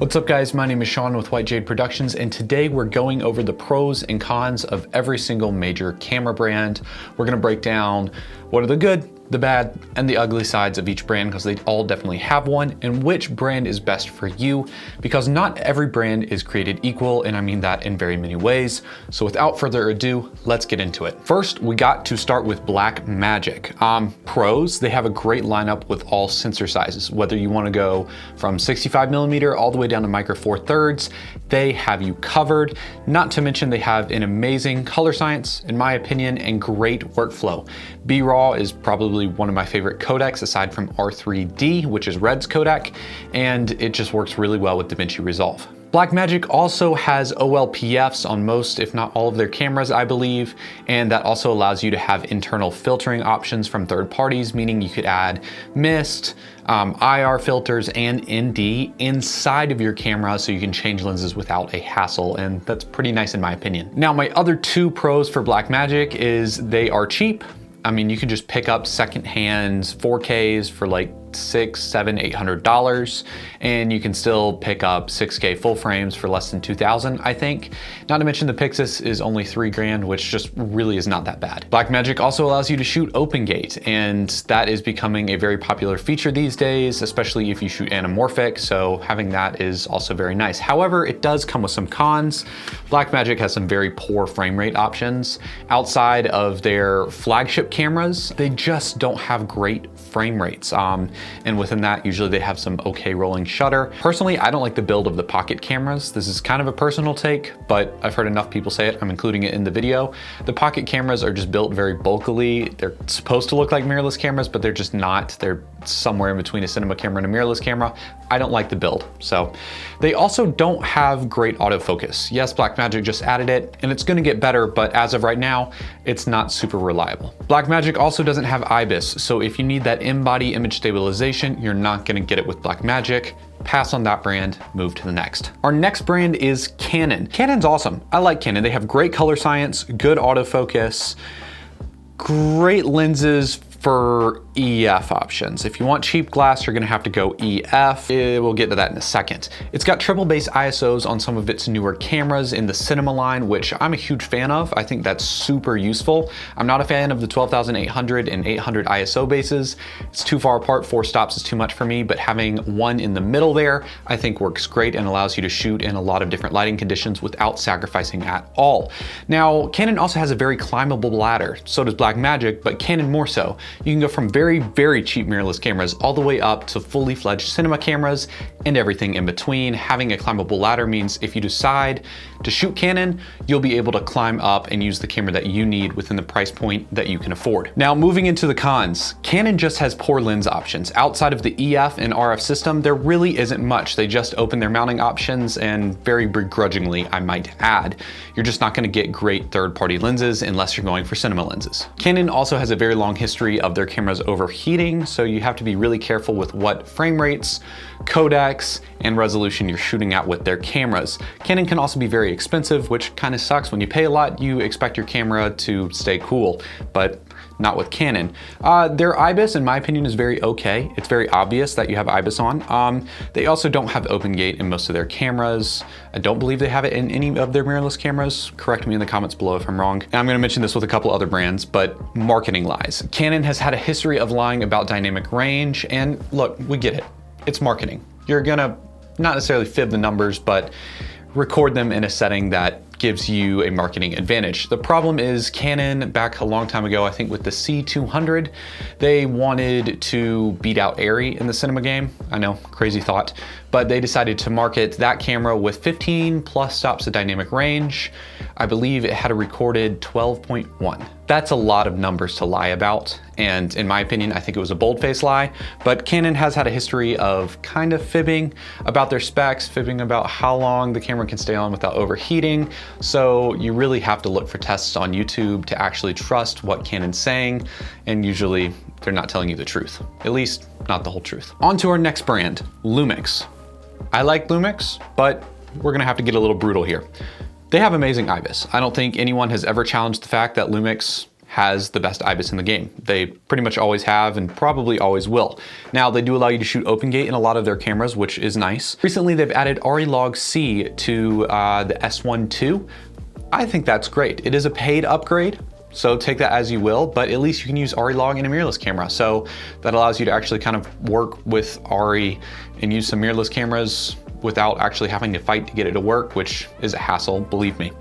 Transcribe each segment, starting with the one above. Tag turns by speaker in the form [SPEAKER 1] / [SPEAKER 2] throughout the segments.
[SPEAKER 1] What's up guys, my name is Sean with White Jade Productions, and today we're going over the pros and cons of every single major camera brand. We're gonna break down what are the good, the bad, and the ugly sides of each brand, because they all definitely have one, and which brand is best for you, because not every brand is created equal, and I mean that in very many ways. So without further ado, let's get into it. First, we got to start with Blackmagic. Pros, they have a great lineup with all sensor sizes. Whether you wanna go from 65mm all the way down to micro four thirds, they have you covered. Not to mention they have an amazing color science, in my opinion, and great workflow. B-RAW is probably one of my favorite codecs aside from R3D, which is Red's codec, and it just works really well with DaVinci Resolve. Blackmagic also has OLPFs on most, if not all of their cameras, I believe, and that also allows you to have internal filtering options from third parties, meaning you could add mist, IR filters, and ND inside of your camera so you can change lenses without a hassle, and that's pretty nice in my opinion. Now, my other two pros for Blackmagic is they are cheap. I mean, you can just pick up secondhand 4Ks for like $600, $700, $800, and you can still pick up 6K full frames for less than 2,000, I think. Not to mention the Pixis is only $3,000, which just really is not that bad. Blackmagic also allows you to shoot open gate, and that is becoming a very popular feature these days, especially if you shoot anamorphic, so having that is also very nice. However, it does come with some cons. Blackmagic has some very poor frame rate options. Outside of their flagship cameras, they just don't have great frame rates. And within that, usually they have some okay rolling shutter. Personally, I don't like the build of the pocket cameras. This is kind of a personal take, but I've heard enough people say it, I'm including it in the video. The pocket cameras are just built very bulkily. They're supposed to look like mirrorless cameras, but they're just not. They're somewhere in between a cinema camera and a mirrorless camera. I don't like the build. So they also don't have great autofocus. Yes, Blackmagic just added it, and it's gonna get better, but as of right now, it's not super reliable. Blackmagic also doesn't have IBIS, so if you need that in-body image stabilization, you're not gonna get it with Blackmagic. Pass on that brand, move to the next. Our next brand is Canon. Canon's awesome. I like Canon. They have great color science, good autofocus, great lenses for EF options. If you want cheap glass, you're gonna have to go EF. We'll get to that in a second. It's got triple base ISOs on some of its newer cameras in the cinema line, which I'm a huge fan of. I think that's super useful. I'm not a fan of the 12,800 and 800 ISO bases. It's too far apart, 4 stops is too much for me, but having one in the middle there, I think works great and allows you to shoot in a lot of different lighting conditions without sacrificing at all. Now, Canon also has a very climbable ladder. So does Blackmagic, but Canon more so. You can go from very, very cheap mirrorless cameras all the way up to fully fledged cinema cameras and everything in between. Having a climbable ladder means if you decide to shoot Canon, you'll be able to climb up and use the camera that you need within the price point that you can afford. Now, moving into the cons, Canon just has poor lens options. Outside of the EF and RF system, there really isn't much. They just open their mounting options, and very begrudgingly, I might add. You're just not gonna get great third-party lenses unless you're going for cinema lenses. Canon also has a very long history of their cameras overheating, so you have to be really careful with what frame rates, codecs, and resolution you're shooting at with their cameras. Canon can also be very expensive, which kind of sucks. When you pay a lot, you expect your camera to stay cool, but not with Canon. Their IBIS, in my opinion, is very okay. It's very obvious that you have IBIS on. They also don't have open gate in most of their cameras. I don't believe they have it in any of their mirrorless cameras. Correct me in the comments below if I'm wrong. And I'm gonna mention this with a couple other brands, but marketing lies. Canon has had a history of lying about dynamic range, and look, we get it. It's marketing. You're gonna not necessarily fib the numbers, but record them in a setting that gives you a marketing advantage. The problem is Canon, back a long time ago, I think with the C200, they wanted to beat out Arri in the cinema game. I know, crazy thought, but they decided to market that camera with 15 plus stops of dynamic range. I believe it had a recorded 12.1. That's a lot of numbers to lie about, and in my opinion, I think it was a bold-faced lie, but Canon has had a history of kind of fibbing about their specs, fibbing about how long the camera can stay on without overheating, so you really have to look for tests on YouTube to actually trust what Canon's saying, and usually they're not telling you the truth, at least not the whole truth. On to our next brand, Lumix. I like Lumix, but we're gonna have to get a little brutal here. They have amazing IBIS. I don't think anyone has ever challenged the fact that Lumix has the best IBIS in the game. They pretty much always have and probably always will. Now, they do allow you to shoot open gate in a lot of their cameras, which is nice. Recently, they've added RE-Log-C to the S1 II. I think that's great. It is a paid upgrade, so take that as you will, but at least you can use RE-Log in a mirrorless camera. So that allows you to actually kind of work with RE and use some mirrorless cameras without actually having to fight to get it to work, which is a hassle, believe me.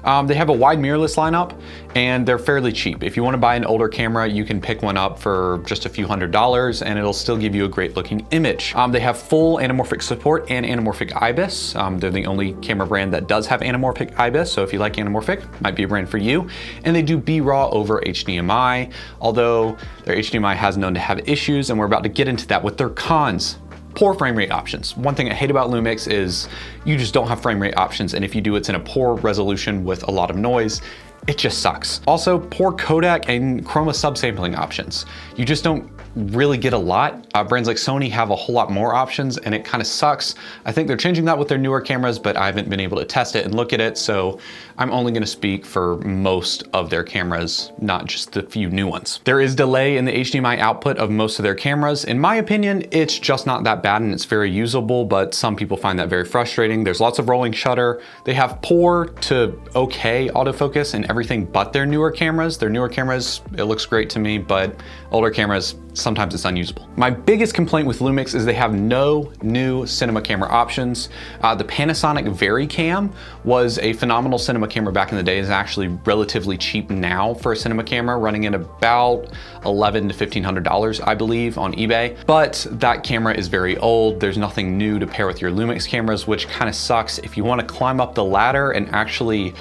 [SPEAKER 1] They have a wide mirrorless lineup and they're fairly cheap. If you want to buy an older camera, you can pick one up for just a few $100s and it'll still give you a great looking image. They have full anamorphic support and anamorphic IBIS. They're the only camera brand that does have anamorphic IBIS, so if you like anamorphic, might be a brand for you. And they do B-RAW over HDMI, although their HDMI has known to have issues, and we're about to get into that with their cons. Poor frame rate options. One thing I hate about Lumix is you just don't have frame rate options, and if you do, it's in a poor resolution with a lot of noise. It just sucks. Also, poor codec and chroma subsampling options. You just don't really get a lot. Brands like Sony have a whole lot more options and it kind of sucks. I think they're changing that with their newer cameras, but I haven't been able to test it and look at it, so I'm only gonna speak for most of their cameras, not just the few new ones. There is delay in the HDMI output of most of their cameras. In my opinion, it's just not that bad and it's very usable, but some people find that very frustrating. There's lots of rolling shutter. They have poor to okay autofocus in everything but their newer cameras. Their newer cameras, it looks great to me, but older cameras, sometimes it's unusable. My biggest complaint with Lumix is they have no new cinema camera options. The Panasonic VariCam was a phenomenal cinema camera back in the day. It's actually relatively cheap now for a cinema camera, running at about $1,100 to $1,500, I believe, on eBay. But that camera is very old. There's nothing new to pair with your Lumix cameras, which kind of sucks. If you want to climb up the ladder and actually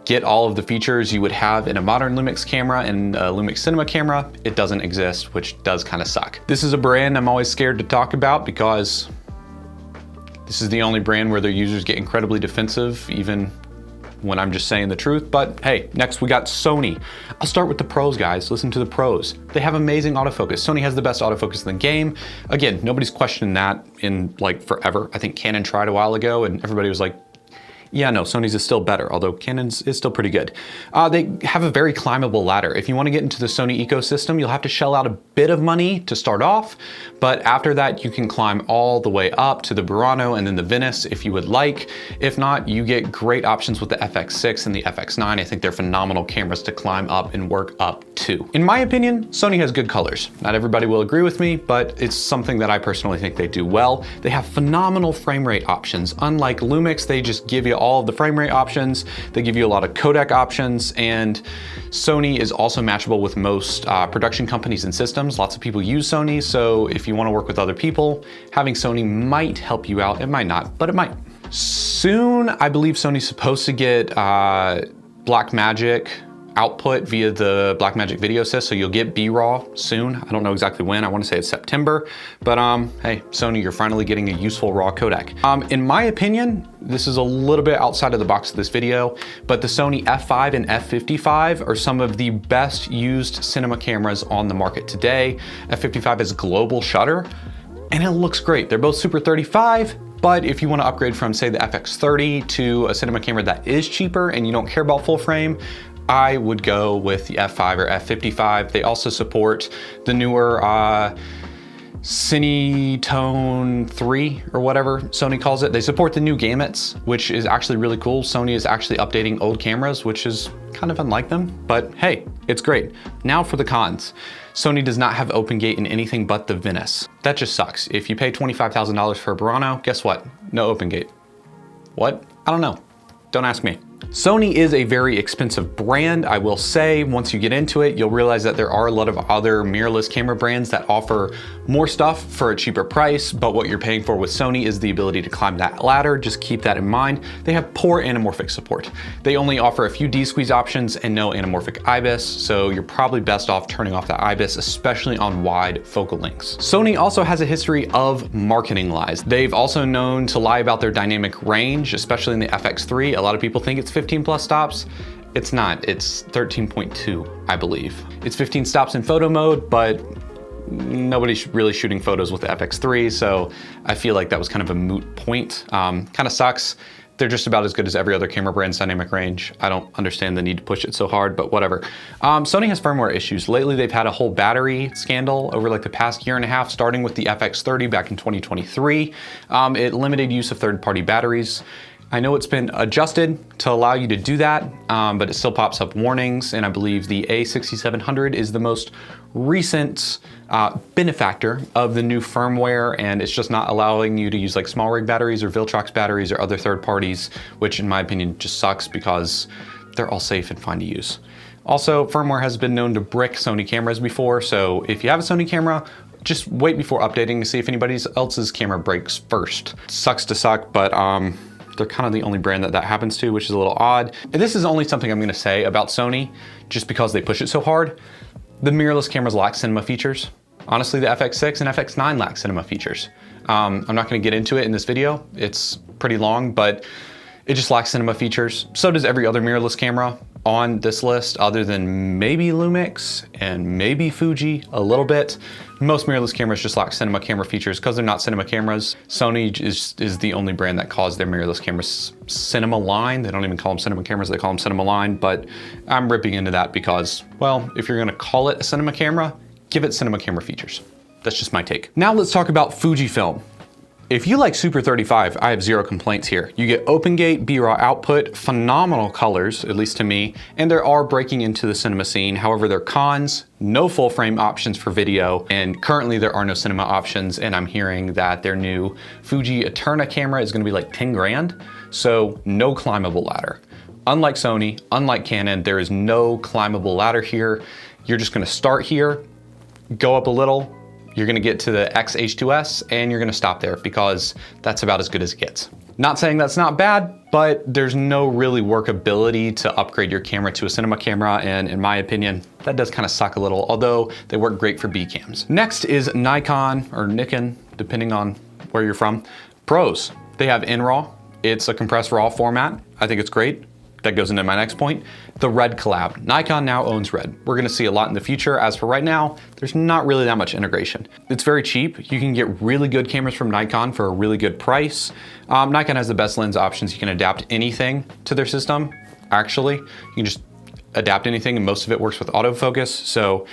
[SPEAKER 1] get all of the features you would have in a modern Lumix camera and a Lumix cinema camera, it doesn't exist, which does kind of suck. This is a brand I'm always scared to talk about because this is the only brand where their users get incredibly defensive, even when I'm just saying the truth. But hey, next we got Sony. I'll start with the pros, guys. Listen to the pros. They have amazing autofocus. Sony has the best autofocus in the game. Again, nobody's questioning that in like forever. I think Canon tried a while ago and everybody was like, yeah, no, Sony's is still better, although Canon's is still pretty good. They have a very climbable ladder. If you want to get into the Sony ecosystem, you'll have to shell out a bit of money to start off, but after that, you can climb all the way up to the Burano and then the Venice if you would like. If not, you get great options with the FX6 and the FX9. I think they're phenomenal cameras to climb up and work up to. In my opinion, Sony has good colors. Not everybody will agree with me, but it's something that I personally think they do well. They have phenomenal frame rate options. Unlike Lumix, they just give you all of the frame rate options. They give you a lot of codec options, and Sony is also matchable with most production companies and systems. Lots of people use Sony, so if you want to work with other people, having Sony might help you out. It might not, but it might. Soon, I believe Sony's supposed to get Blackmagic output via the Blackmagic video assist, so you'll get B-RAW soon. I don't know exactly when. I want to say it's September, but hey, Sony, you're finally getting a useful RAW codec. In my opinion, this is a little bit outside of the box of this video, but the Sony F5 and F55 are some of the best used cinema cameras on the market today. F55 is global shutter, and it looks great. They're both Super 35, but if you want to upgrade from, say, the FX30 to a cinema camera that is cheaper and you don't care about full frame, I would go with the F5 or F55. They also support the newer Cinetone 3 or whatever Sony calls it. They support the new gamuts, which is actually really cool. Sony is actually updating old cameras, which is kind of unlike them, but hey, it's great. Now for the cons. Sony does not have open gate in anything but the Venice. That just sucks. If you pay $25,000 for a Burano, guess what? No open gate. What? I don't know. Don't ask me. Sony is a very expensive brand. I will say, once you get into it, you'll realize that there are a lot of other mirrorless camera brands that offer more stuff for a cheaper price, but what you're paying for with Sony is the ability to climb that ladder. Just keep that in mind. They have poor anamorphic support. They only offer a few D-squeeze options and no anamorphic IBIS, so you're probably best off turning off that IBIS, especially on wide focal lengths. Sony also has a history of marketing lies. They've also known to lie about their dynamic range, especially in the FX3. A lot of people think it's 15 plus stops. It's not, it's 13.2, I believe. It's 15 stops in photo mode, but nobody's really shooting photos with the FX3, so I feel like that was kind of a moot point. Kind of sucks. They're just about as good as every other camera brand's dynamic range. I don't understand the need to push it so hard, but whatever. Sony has firmware issues. Lately, they've had a whole battery scandal over like the past year and a half, starting with the FX30 back in 2023. It limited use of third-party batteries. I know it's been adjusted to allow you to do that, but it still pops up warnings, and I believe the A6700 is the most recent benefactor of the new firmware, and it's just not allowing you to use like small rig batteries or Viltrox batteries or other third parties, which in my opinion just sucks because they're all safe and fine to use. Also, firmware has been known to brick Sony cameras before, so if you have a Sony camera, just wait before updating to see if anybody else's camera breaks first. Sucks to suck, but they're kind of the only brand that happens to, which is a little odd. And this is only something I'm gonna say about Sony, just because they push it so hard. The mirrorless cameras lack cinema features. Honestly, the FX6 and FX9 lack cinema features. I'm not gonna get into it in this video. It's pretty long, but it just lacks cinema features. So does every other mirrorless camera on this list, other than maybe Lumix and maybe Fuji a little bit. Most mirrorless cameras just lack cinema camera features because they're not cinema cameras. Sony is the only brand that calls their mirrorless cameras cinema line. They don't even call them cinema cameras, they call them cinema line, but I'm ripping into that because, well, if you're gonna call it a cinema camera, give it cinema camera features. That's just my take. Now let's talk about Fujifilm. If you like Super 35, I have zero complaints here. You get open gate, B-raw output, phenomenal colors, at least to me, and there are breaking into the cinema scene. However, there are cons, no full frame options for video, and currently there are no cinema options, and I'm hearing that their new Fuji Eterna camera is gonna be like 10 grand, so no climbable ladder. Unlike Sony, unlike Canon, there is no climbable ladder here. You're just gonna start here, go up a little, you're gonna get to the X-H2S and you're gonna stop there because that's about as good as it gets. Not saying that's not bad, but there's no really workability to upgrade your camera to a cinema camera, and in my opinion, that does kind of suck a little, although they work great for B cams. Next is Nikon, or Nikon, depending on where you're from. Pros, they have in-RAW. It's a compressed RAW format. I think it's great. That goes into my next point. The Red collab. Nikon now owns Red. We're gonna see a lot in the future. As for right now, there's not really that much integration. It's very cheap. You can get really good cameras from Nikon for a really good price. Nikon has the best lens options. You can adapt anything to their system. Actually, you can just adapt anything and most of it works with autofocus. So,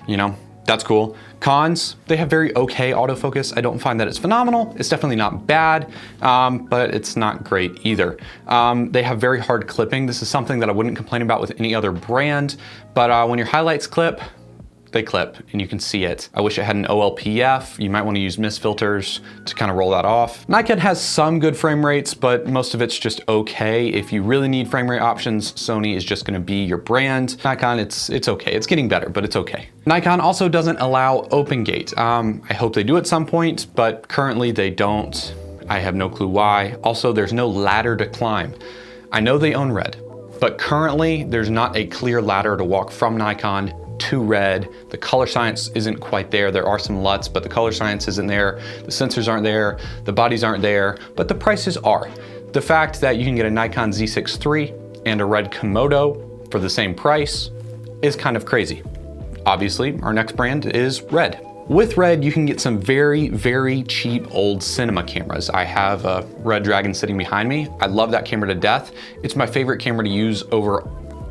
[SPEAKER 1] you know, that's cool. Cons, they have very okay autofocus. I don't find that it's phenomenal. It's definitely not bad, but it's not great either. They have very hard clipping. This is something that I wouldn't complain about with any other brand, but when your highlights clip, they clip and you can see it. I wish it had an OLPF. You might want to use mist filters to kind of roll that off. Nikon has some good frame rates, but most of it's just okay. If you really need frame rate options, Sony is just going to be your brand. Nikon, it's okay. It's getting better, but it's okay. Nikon also doesn't allow open gate. I hope they do at some point, but currently they don't. I have no clue why. Also, there's no ladder to climb. I know they own Red, but currently there's not a clear ladder to walk from Nikon to Red. The color science isn't quite there. There are some LUTs, but the color science isn't there. The sensors aren't there. The bodies aren't there, but the prices are. The fact that you can get a Nikon Z6 III and a Red Komodo for the same price is kind of crazy. Obviously, our next brand is Red. With Red, you can get some very, very cheap old cinema cameras. I have a Red Dragon sitting behind me. I love that camera to death. It's my favorite camera to use over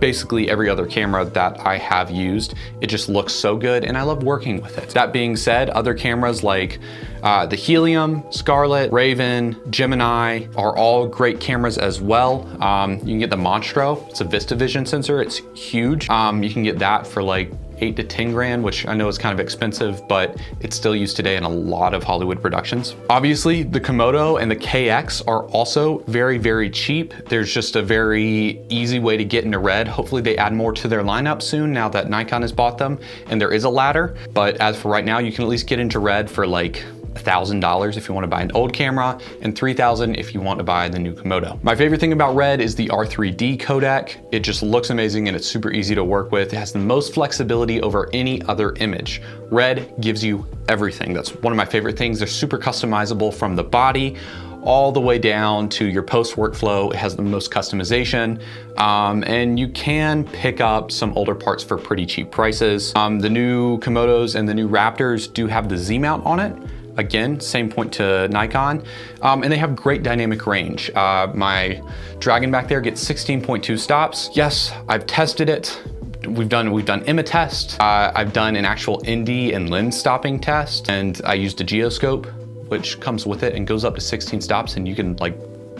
[SPEAKER 1] basically every other camera that I have used. It just looks so good and I love working with it. That being said, other cameras like the Helium, Scarlett, Raven, Gemini are all great cameras as well. You can get the Monstro. It's a VistaVision sensor. It's huge. You can get that for like 8 to 10 grand, which I know is kind of expensive, but it's still used today in a lot of Hollywood productions. Obviously, the Komodo and the KX are also very, very cheap. There's just a very easy way to get into Red. Hopefully they add more to their lineup soon now that Nikon has bought them and there is a ladder. But as for right now, you can at least get into Red for like $1,000 if you want to buy an old camera and $3,000 if you want to buy the new Komodo. My favorite thing about Red is the R3D codec. It just looks amazing and it's super easy to work with. It has the most flexibility over any other image. Red gives you everything. That's one of my favorite things. They're super customizable from the body all the way down to your post workflow. It has the most customization, and you can pick up some older parts for pretty cheap prices. The new Komodos and the new Raptors do have the Z mount on it. Again, same point to Nikon, and they have great dynamic range. My Dragon back there gets 16.2 stops. Yes, I've tested it. We've done IMA test. I've done an actual ND and lens stopping test, and I used a geoscope, which comes with it and goes up to 16 stops, and you can like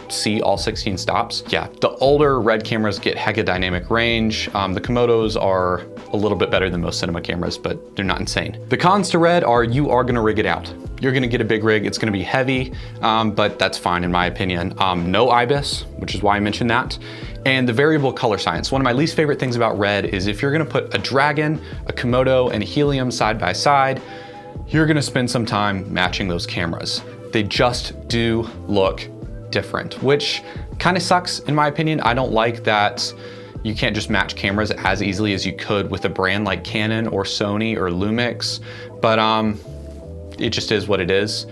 [SPEAKER 1] see all 16 stops. Yeah, the older RED cameras get hecka dynamic range. The Komodos are a little bit better than most cinema cameras, but they're not insane. The cons to RED are you are gonna rig it out. You're gonna get a big rig, it's gonna be heavy, but that's fine in my opinion. No IBIS, which is why I mentioned that. And the variable color science. One of my least favorite things about RED is if you're gonna put a Dragon, a Komodo, and a Helium side by side, you're gonna spend some time matching those cameras. They just do look different, which kind of sucks in my opinion. I don't like that you can't just match cameras as easily as you could with a brand like Canon or Sony or Lumix, but it just is what it is.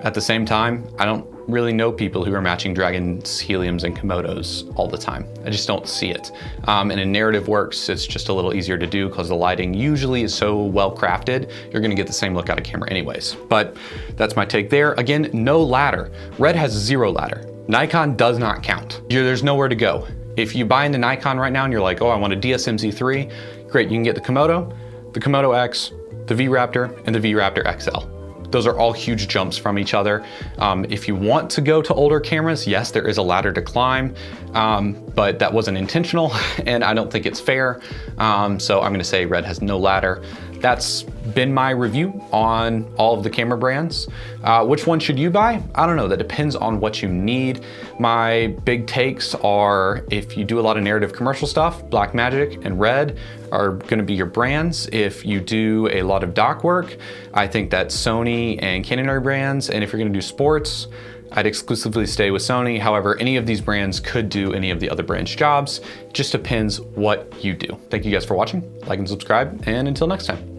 [SPEAKER 1] At the same time, I don't really know people who are matching Dragons, Heliums, and Komodos all the time. I just don't see it. And in narrative works, it's just a little easier to do because the lighting usually is so well crafted, you're gonna get the same look out of camera anyways. But that's my take there. Again, no ladder. RED has 0 ladder. Nikon does not count. There's nowhere to go. If you buy into Nikon right now and you're like, oh, I want a DSM-Z3, great, you can get the Komodo X, the V-Raptor, and the V-Raptor XL. Those are all huge jumps from each other. If you want to go to older cameras, yes, there is a ladder to climb, but that wasn't intentional and I don't think it's fair. So I'm gonna say RED has no ladder. That's been my review on all of the camera brands. Which one should you buy? I don't know, that depends on what you need. My big takes are if you do a lot of narrative commercial stuff, Blackmagic and RED are gonna be your brands. If you do a lot of doc work, I think that Sony and Canon are brands. And if you're gonna do sports, I'd exclusively stay with Sony. However, any of these brands could do any of the other brands' jobs. It just depends what you do. Thank you guys for watching. Like and subscribe, and until next time.